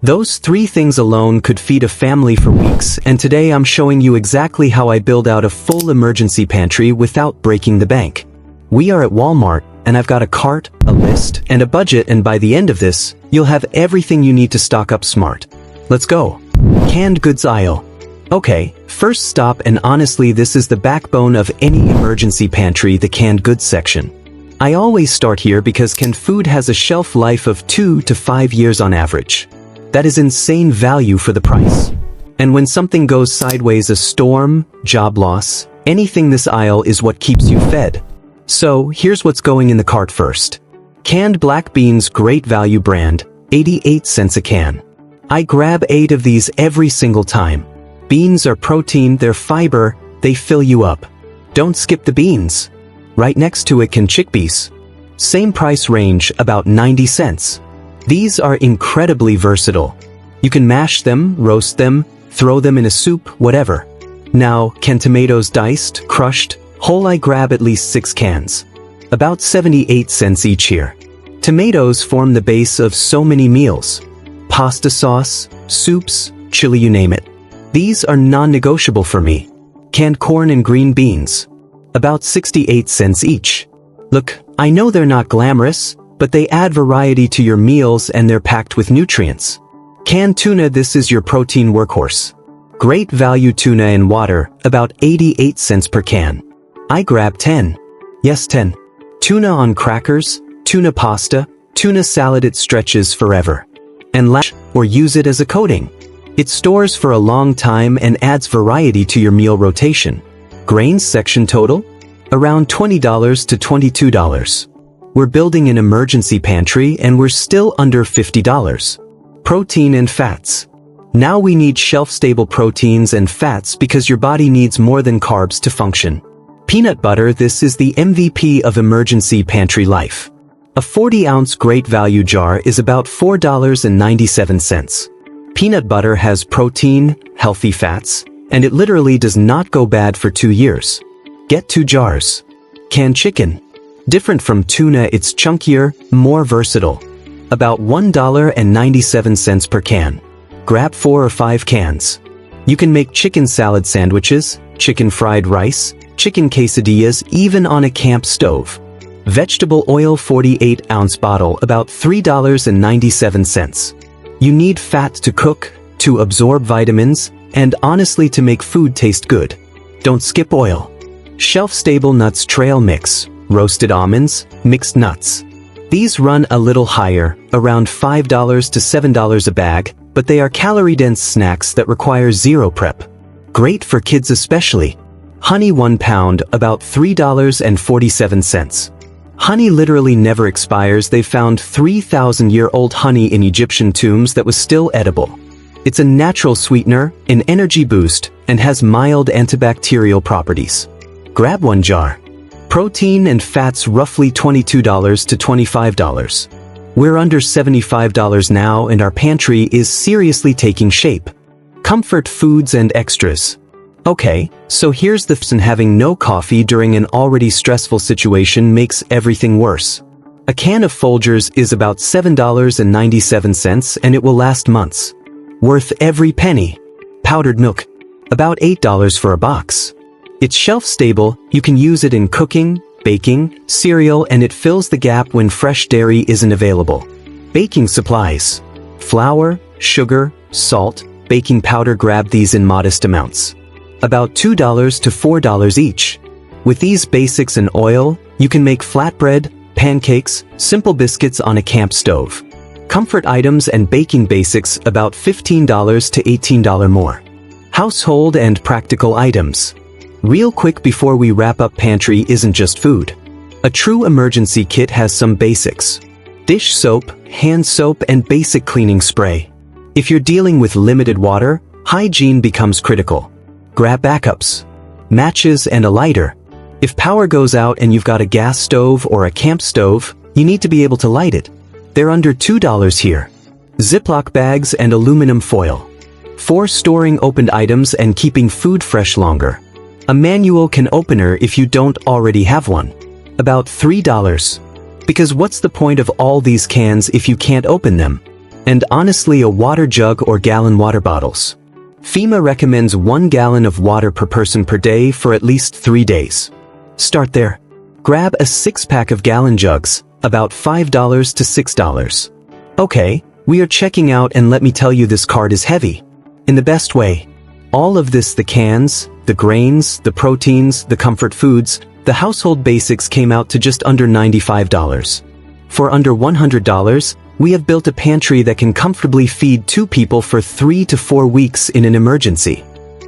Those three things alone could feed a family for weeks, and today I'm showing you exactly how I build out a full emergency pantry without breaking the bank. We are at Walmart, and I've got a cart, a list, and a budget, and by the end of this, you'll have everything you need to stock up smart. Let's go. Canned goods aisle. Okay, first stop, and honestly this is the backbone of any emergency pantry, the canned goods section. I always start here because canned food has a shelf life of 2 to 5 years on average. That is insane value for the price. And when something goes sideways, a storm, job loss, anything, this aisle is what keeps you fed. So, here's what's going in the cart first. Canned black beans, great value brand, 88 cents a can. I grab 8 of these every single time. Beans are protein, they're fiber, they fill you up. Don't skip the beans. Right next to it, canned chickpeas. Same price range, about 90 cents. These are incredibly versatile. You can mash them, roast them, throw them in a soup, whatever. Now, canned tomatoes, diced, crushed, whole, I grab at least 6 cans. About 78 cents each here. Tomatoes form the base of so many meals. Pasta sauce, soups, chili, you name it. These are non-negotiable for me. Canned corn and green beans. About 68 cents each. Look, I know they're not glamorous, but they add variety to your meals and they're packed with nutrients. Canned tuna, this is your protein workhorse. Great value tuna in water, about 88 cents per can. I grab 10. Yes, 10. Tuna on crackers, tuna pasta, tuna salad, it stretches forever. And or use it as a coating. It stores for a long time and adds variety to your meal rotation. Grains section total? Around $20 to $22. We're building an emergency pantry and we're still under $50. Protein and fats. Now we need shelf-stable proteins and fats because your body needs more than carbs to function. Peanut butter, this is the MVP of emergency pantry life. A 40-ounce great value jar is about $4.97. Peanut butter has protein, healthy fats, and it literally does not go bad for 2 years. Get 2 jars. Canned chicken. Different from tuna, it's chunkier, more versatile. About $1.97 per can. Grab 4 or 5 cans. You can make chicken salad sandwiches, chicken fried rice, chicken quesadillas, even on a camp stove. Vegetable oil, 48-ounce bottle, about $3.97. You need fat to cook, to absorb vitamins, and honestly to make food taste good. Don't skip oil. Shelf-stable nuts, trail mix, roasted almonds, mixed nuts. These run a little higher, around $5 to $7 a bag, but they are calorie-dense snacks that require zero prep. Great for kids especially. Honey, 1 pound, about $3.47. Honey literally never expires. They found 3,000-year-old honey in Egyptian tombs that was still edible. It's a natural sweetener, an energy boost, and has mild antibacterial properties. Grab 1 jar. Protein and fats, roughly $22 to $25. We're under $75 now and our pantry is seriously taking shape. Comfort foods and extras. Okay, so here's the and having no coffee during an already stressful situation makes everything worse. A can of Folgers is about $7.97 and it will last months. Worth every penny. Powdered milk. About $8 for a box. It's shelf-stable, you can use it in cooking, baking, cereal, and it fills the gap when fresh dairy isn't available. Baking supplies. Flour, sugar, salt, baking powder, grab these in modest amounts. About $2 to $4 each. With these basics and oil, you can make flatbread, pancakes, simple biscuits on a camp stove. Comfort items and baking basics, about $15 to $18 more. Household and practical items. Real quick before we wrap up, pantry isn't just food. A true emergency kit has some basics. Dish soap, hand soap, and basic cleaning spray. If you're dealing with limited water, hygiene becomes critical. Grab backups. Matches and a lighter. If power goes out and you've got a gas stove or a camp stove, you need to be able to light it. They're under $2 here. Ziploc bags and aluminum foil. For storing opened items and keeping food fresh longer. A manual can opener if you don't already have one. About $3. Because what's the point of all these cans if you can't open them? and honestly a water jug or gallon water bottles. FEMA recommends 1 gallon of water per person per day for at least 3 days. Start there. Grab a 6-pack of gallon jugs, about $5 to $6. Okay, we are checking out, and let me tell you, this cart is heavy. In the best way. All of this, the cans, the grains, the proteins, the comfort foods, the household basics, came out to just under $95. For under $100, we have built a pantry that can comfortably feed 2 people for 3 to 4 weeks in an emergency.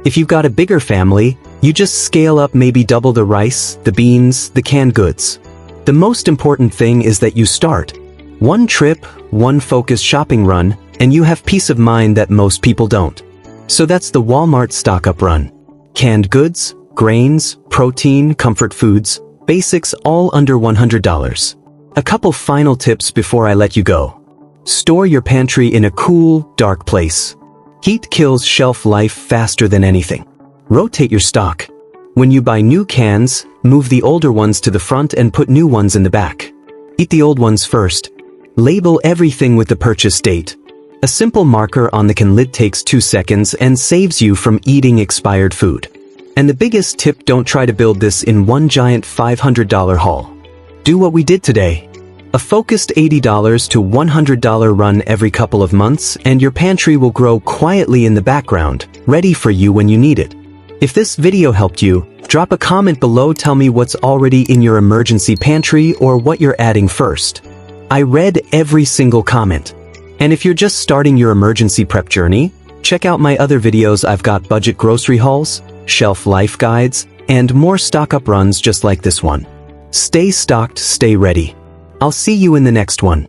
If you've got a bigger family, you just scale up, maybe double the rice, the beans, the canned goods. The most important thing is that you start. 1 trip, 1 focused shopping run, and you have peace of mind that most people don't. So that's the Walmart stock up run. Canned goods, grains, protein, comfort foods, basics, all under $100. A couple final tips before I let you go. Store your pantry in a cool, dark place. Heat kills shelf life faster than anything. Rotate your stock. When you buy new cans, move the older ones to the front and put new ones in the back. Eat the old ones first. Label everything with the purchase date. A simple marker on the can lid takes 2 seconds and saves you from eating expired food. And the biggest tip, don't try to build this in one giant $500 haul. Do what we did today. A focused $80 to $100 run every couple of months, and your pantry will grow quietly in the background, ready for you when you need it. If this video helped you, drop a comment below. Tell me what's already in your emergency pantry or what you're adding first. I read every single comment. And if you're just starting your emergency prep journey, check out my other videos. I've got budget grocery hauls, shelf life guides, and more stock up runs just like this one. Stay stocked, stay ready. I'll see you in the next one.